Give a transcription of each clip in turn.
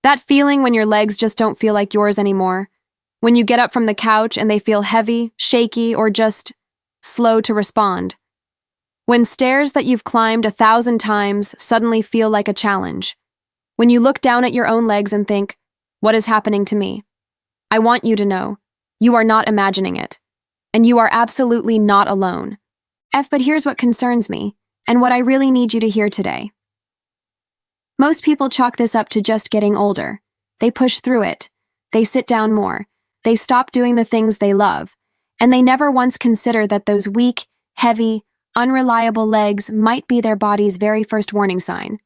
That feeling when your legs just don't feel like yours anymore. When you get up from the couch and they feel heavy, shaky, or just slow to respond. When stairs that you've climbed 1,000 times suddenly feel like a challenge. When you look down at your own legs and think, what is happening to me? I want you to know, you are not imagining it. And you are absolutely not alone. But here's what concerns me, and what I really need you to hear today. Most people chalk this up to just getting older. They push through it. They sit down more. They stop doing the things they love. And they never once consider that those weak, heavy, unreliable legs might be their body's very first warning sign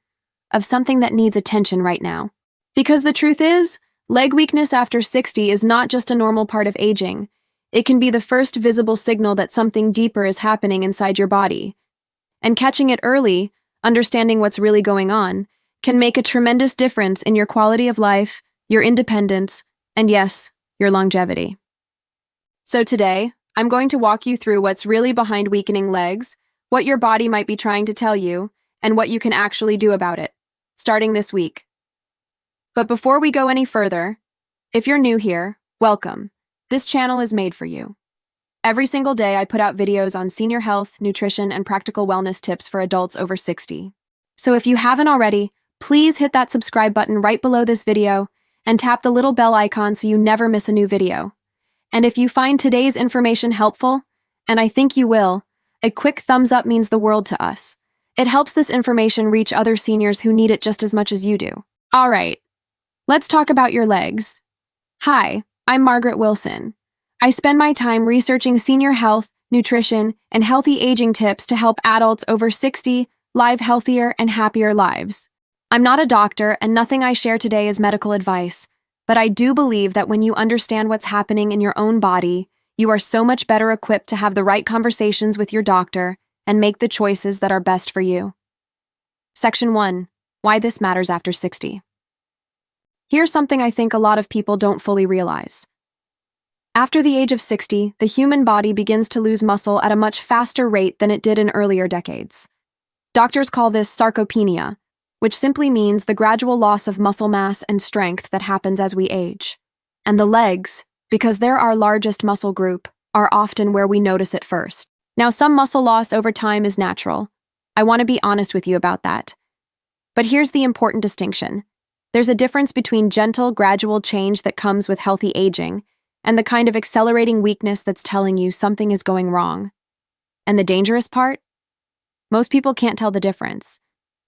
of something that needs attention right now. Because the truth is, leg weakness after 60 is not just a normal part of aging. It can be the first visible signal that something deeper is happening inside your body. And catching it early, understanding what's really going on, can make a tremendous difference in your quality of life, your independence, and yes, your longevity. So today, I'm going to walk you through what's really behind weakening legs, what your body might be trying to tell you, and what you can actually do about it, starting this week. But before we go any further, if you're new here, welcome. This channel is made for you. Every single day, I put out videos on senior health, nutrition, and practical wellness tips for adults over 60. So if you haven't already, please hit that subscribe button right below this video and tap the little bell icon so you never miss a new video. And if you find today's information helpful, and I think you will, a quick thumbs up means the world to us. It helps this information reach other seniors who need it just as much as you do. All right, let's talk about your legs. Hi, I'm Margaret Wilson. I spend my time researching senior health, nutrition, and healthy aging tips to help adults over 60 live healthier and happier lives. I'm not a doctor, and nothing I share today is medical advice, but I do believe that when you understand what's happening in your own body, you are so much better equipped to have the right conversations with your doctor and make the choices that are best for you. Section 1. Why this matters after 60. Here's something I think a lot of people don't fully realize. After the age of 60, the human body begins to lose muscle at a much faster rate than it did in earlier decades. Doctors call this sarcopenia, which simply means the gradual loss of muscle mass and strength that happens as we age. And the legs, because they're our largest muscle group, are often where we notice it first. Now, some muscle loss over time is natural. I want to be honest with you about that. But here's the important distinction. There's a difference between gentle, gradual change that comes with healthy aging and the kind of accelerating weakness that's telling you something is going wrong. And the dangerous part? Most people can't tell the difference.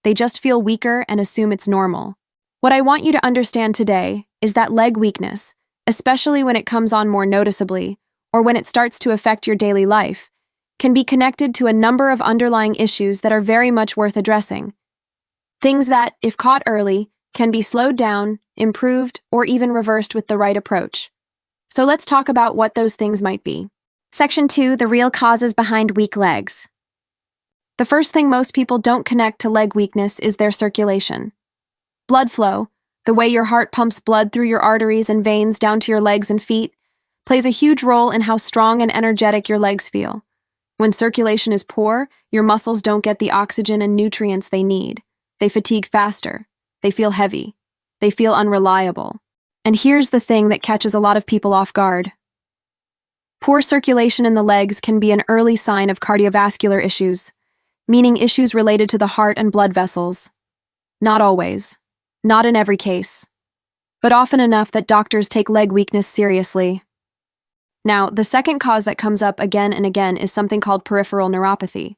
They just feel weaker and assume it's normal. What I want you to understand today is that leg weakness, especially when it comes on more noticeably or when it starts to affect your daily life, can be connected to a number of underlying issues that are very much worth addressing. Things that, if caught early, can be slowed down, improved, or even reversed with the right approach. So let's talk about what those things might be. Section 2, the real causes behind weak legs. The first thing most people don't connect to leg weakness is their circulation. Blood flow, the way your heart pumps blood through your arteries and veins down to your legs and feet, plays a huge role in how strong and energetic your legs feel. When circulation is poor, your muscles don't get the oxygen and nutrients they need. They fatigue faster. They feel heavy. They feel unreliable. And here's the thing that catches a lot of people off guard. Poor circulation in the legs can be an early sign of cardiovascular issues, meaning issues related to the heart and blood vessels. Not always. Not in every case. But often enough that doctors take leg weakness seriously. Now, the second cause that comes up again and again is something called peripheral neuropathy,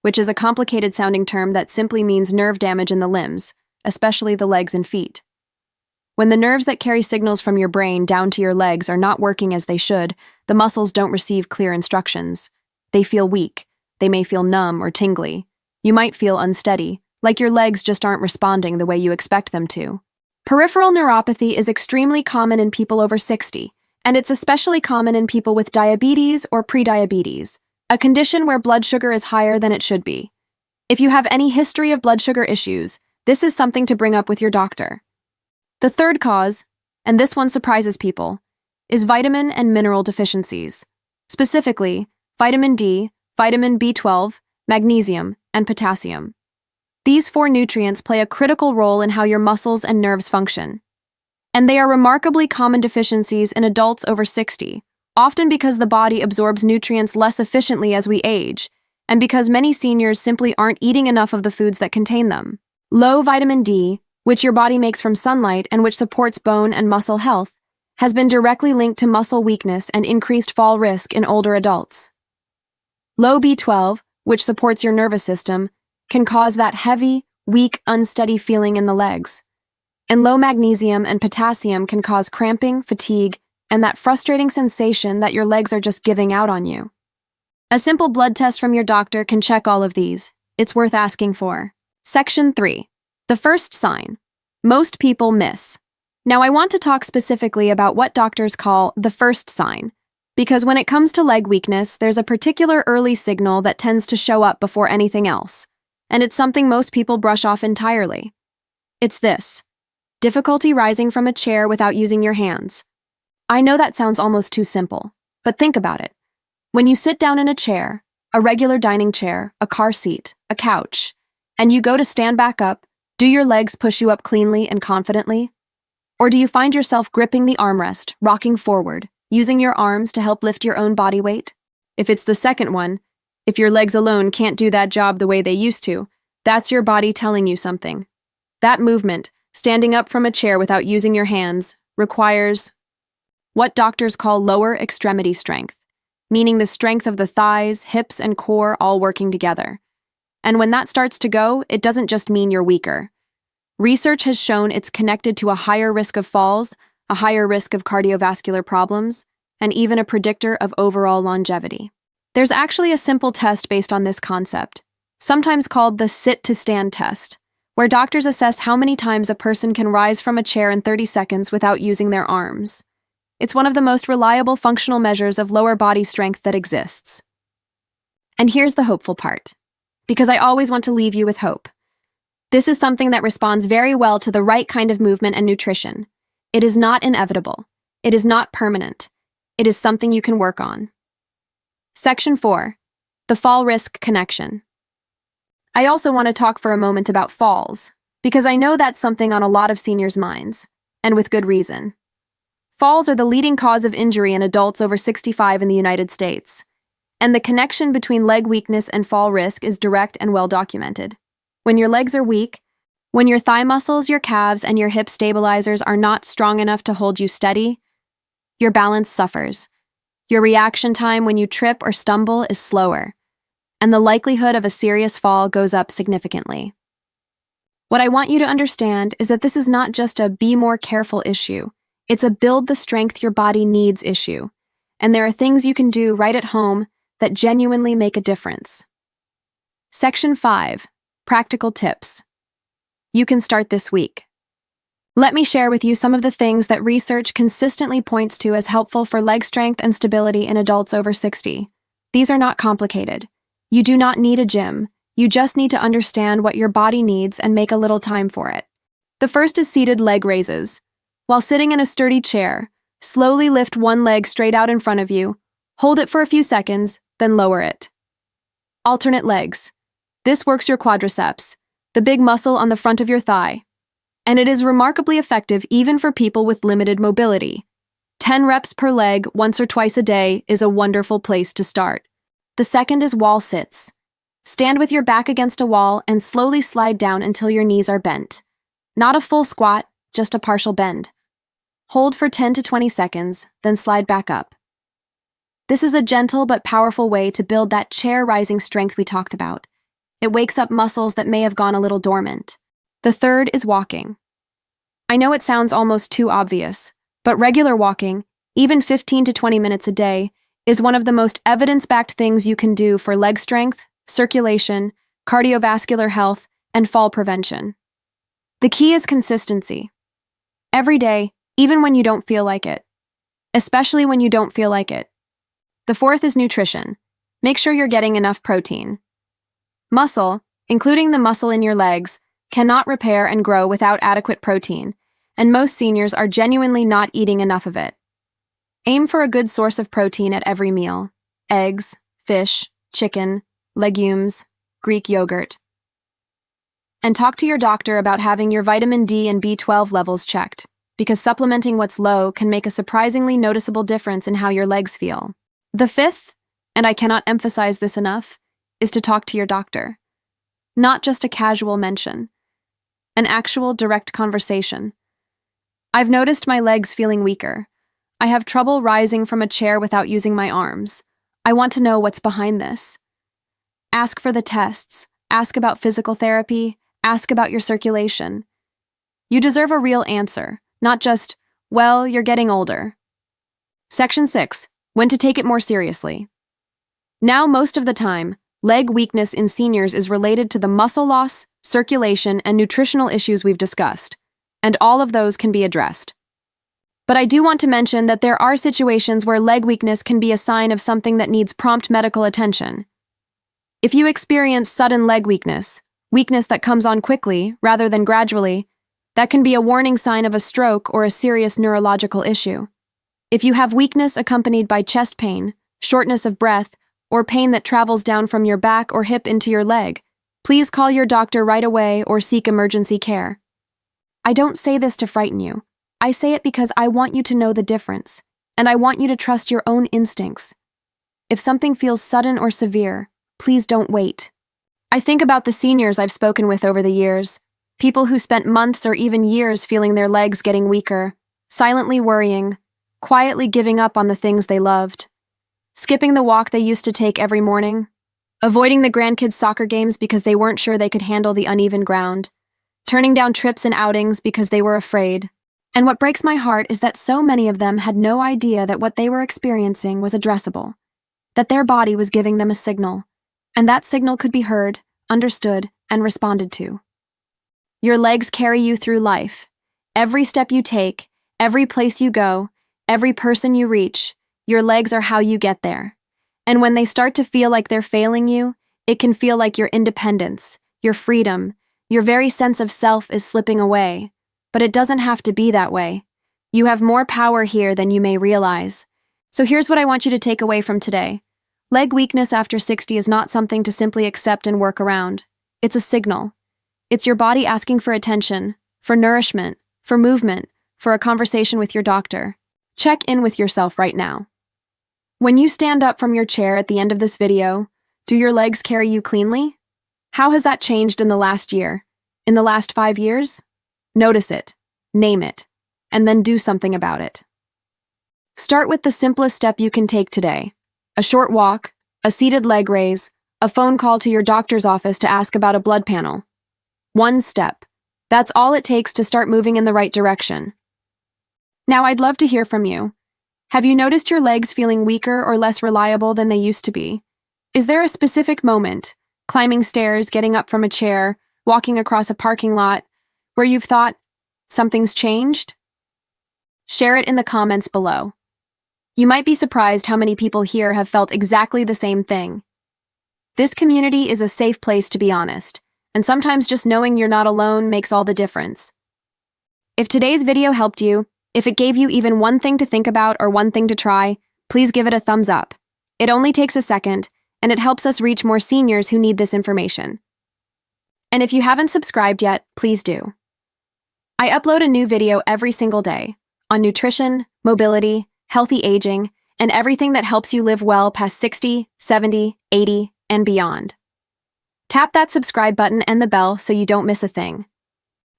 which is a complicated sounding term that simply means nerve damage in the limbs, especially the legs and feet. When the nerves that carry signals from your brain down to your legs are not working as they should, the muscles don't receive clear instructions. They feel weak. They may feel numb or tingly. You might feel unsteady, like your legs just aren't responding the way you expect them to. Peripheral neuropathy is extremely common in people over 60, and it's especially common in people with diabetes or prediabetes, a condition where blood sugar is higher than it should be. If you have any history of blood sugar issues, this is something to bring up with your doctor. The third cause, and this one surprises people, is vitamin and mineral deficiencies. Specifically, vitamin D, vitamin B12, magnesium, and potassium. These 4 nutrients play a critical role in how your muscles and nerves function. And they are remarkably common deficiencies in adults over 60, often because the body absorbs nutrients less efficiently as we age, and because many seniors simply aren't eating enough of the foods that contain them. Low vitamin D, which your body makes from sunlight and which supports bone and muscle health, has been directly linked to muscle weakness and increased fall risk in older adults. Low B12, which supports your nervous system, can cause that heavy, weak, unsteady feeling in the legs. And low magnesium and potassium can cause cramping, fatigue, and that frustrating sensation that your legs are just giving out on you. A simple blood test from your doctor can check all of these. It's worth asking for. Section 3. The first sign. Most people miss. Now I want to talk specifically about what doctors call the first sign, because when it comes to leg weakness, there's a particular early signal that tends to show up before anything else, and it's something most people brush off entirely. It's this: difficulty rising from a chair without using your hands. I know that sounds almost too simple, but think about it. When you sit down in a chair, a regular dining chair, a car seat, a couch, and you go to stand back up, do your legs push you up cleanly and confidently? Or do you find yourself gripping the armrest, rocking forward, using your arms to help lift your own body weight? If it's the second one, if your legs alone can't do that job the way they used to, that's your body telling you something. That movement, standing up from a chair without using your hands, requires what doctors call lower extremity strength, meaning the strength of the thighs, hips, and core all working together. And when that starts to go, it doesn't just mean you're weaker. Research has shown it's connected to a higher risk of falls, a higher risk of cardiovascular problems, and even a predictor of overall longevity. There's actually a simple test based on this concept, sometimes called the sit-to-stand test, where doctors assess how many times a person can rise from a chair in 30 seconds without using their arms. It's one of the most reliable functional measures of lower body strength that exists. And here's the hopeful part, because I always want to leave you with hope. This is something that responds very well to the right kind of movement and nutrition. It is not inevitable. It is not permanent. It is something you can work on. Section 4. The fall risk connection. I also want to talk for a moment about falls, because I know that's something on a lot of seniors' minds, and with good reason. Falls are the leading cause of injury in adults over 65 in the United States, and the connection between leg weakness and fall risk is direct and well documented. When your legs are weak, when your thigh muscles, your calves, and your hip stabilizers are not strong enough to hold you steady, your balance suffers. Your reaction time when you trip or stumble is slower, and the likelihood of a serious fall goes up significantly. What I want you to understand is that this is not just a be more careful issue. It's a build the strength your body needs issue, and there are things you can do right at home that genuinely make a difference. Section 5. Practical tips. You can start this week. Let me share with you some of the things that research consistently points to as helpful for leg strength and stability in adults over 60. These are not complicated. You do not need a gym. You just need to understand what your body needs and make a little time for it. The first is seated leg raises. While sitting in a sturdy chair, slowly lift one leg straight out in front of you, hold it for a few seconds, then lower it. Alternate legs. This works your quadriceps, the big muscle on the front of your thigh, and it is remarkably effective even for people with limited mobility. 10 reps per leg once or twice a day is a wonderful place to start. The second is wall sits. Stand with your back against a wall and slowly slide down until your knees are bent. Not a full squat, just a partial bend. Hold for 10 to 20 seconds, then slide back up. This is a gentle but powerful way to build that chair rising strength we talked about. It wakes up muscles that may have gone a little dormant. The third is walking. I know it sounds almost too obvious, but regular walking, even 15 to 20 minutes a day, is one of the most evidence-backed things you can do for leg strength, circulation, cardiovascular health, and fall prevention. The key is consistency. Every day, even when you don't feel like it. Especially when you don't feel like it. The fourth is nutrition. Make sure you're getting enough protein. Muscle, including the muscle in your legs, cannot repair and grow without adequate protein, and most seniors are genuinely not eating enough of it. Aim for a good source of protein at every meal: eggs, fish, chicken, legumes, Greek yogurt. And talk to your doctor about having your vitamin D and B12 levels checked, because supplementing what's low can make a surprisingly noticeable difference in how your legs feel. The fifth, and I cannot emphasize this enough, is to talk to your doctor. Not just a casual mention, an actual direct conversation. I've noticed my legs feeling weaker. I have trouble rising from a chair without using my arms. I want to know what's behind this. Ask for the tests. Ask about physical therapy. Ask about your circulation. You deserve a real answer, not just, well, you're getting older. Section 6. When to take it more seriously. Now, most of the time, leg weakness in seniors is related to the muscle loss, circulation, and nutritional issues we've discussed, and all of those can be addressed. But I do want to mention that there are situations where leg weakness can be a sign of something that needs prompt medical attention. If you experience sudden leg weakness that comes on quickly rather than gradually, that can be a warning sign of a stroke or a serious neurological issue. If you have weakness accompanied by chest pain, shortness of breath, or pain that travels down from your back or hip into your leg, please call your doctor right away or seek emergency care. I don't say this to frighten you. I say it because I want you to know the difference, and I want you to trust your own instincts. If something feels sudden or severe, please don't wait. I think about the seniors I've spoken with over the years, people who spent months or even years feeling their legs getting weaker, silently worrying, quietly giving up on the things they loved, skipping the walk they used to take every morning, avoiding the grandkids' soccer games because they weren't sure they could handle the uneven ground, turning down trips and outings because they were afraid. And what breaks my heart is that so many of them had no idea that what they were experiencing was addressable, that their body was giving them a signal, and that signal could be heard, understood, and responded to. Your legs carry you through life. Every step you take, every place you go, every person you reach, your legs are how you get there. And when they start to feel like they're failing you, it can feel like your independence, your freedom, your very sense of self is slipping away. But it doesn't have to be that way. You have more power here than you may realize. So here's what I want you to take away from today. Leg weakness after 60 is not something to simply accept and work around. It's a signal. It's your body asking for attention, for nourishment, for movement, for a conversation with your doctor. Check in with yourself right now. When you stand up from your chair at the end of this video, do your legs carry you cleanly? How has that changed in the last year? In the last 5 years? Notice it, name it, and then do something about it. Start with the simplest step you can take today. A short walk, a seated leg raise, a phone call to your doctor's office to ask about a blood panel. One step. That's all it takes to start moving in the right direction. Now I'd love to hear from you. Have you noticed your legs feeling weaker or less reliable than they used to be? Is there a specific moment, climbing stairs, getting up from a chair, walking across a parking lot, where you've thought, something's changed? Share it in the comments below. You might be surprised how many people here have felt exactly the same thing. This community is a safe place to be honest, and sometimes just knowing you're not alone makes all the difference. If today's video helped you, if it gave you even one thing to think about or one thing to try, please give it a thumbs up. It only takes a second, and it helps us reach more seniors who need this information. And if you haven't subscribed yet, please do. I upload a new video every single day on nutrition, mobility, healthy aging, and everything that helps you live well past 60, 70, 80, and beyond. Tap that subscribe button and the bell so you don't miss a thing.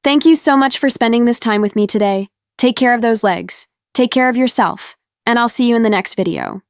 Thank you so much for spending this time with me today. Take care of those legs, take care of yourself, and I'll see you in the next video.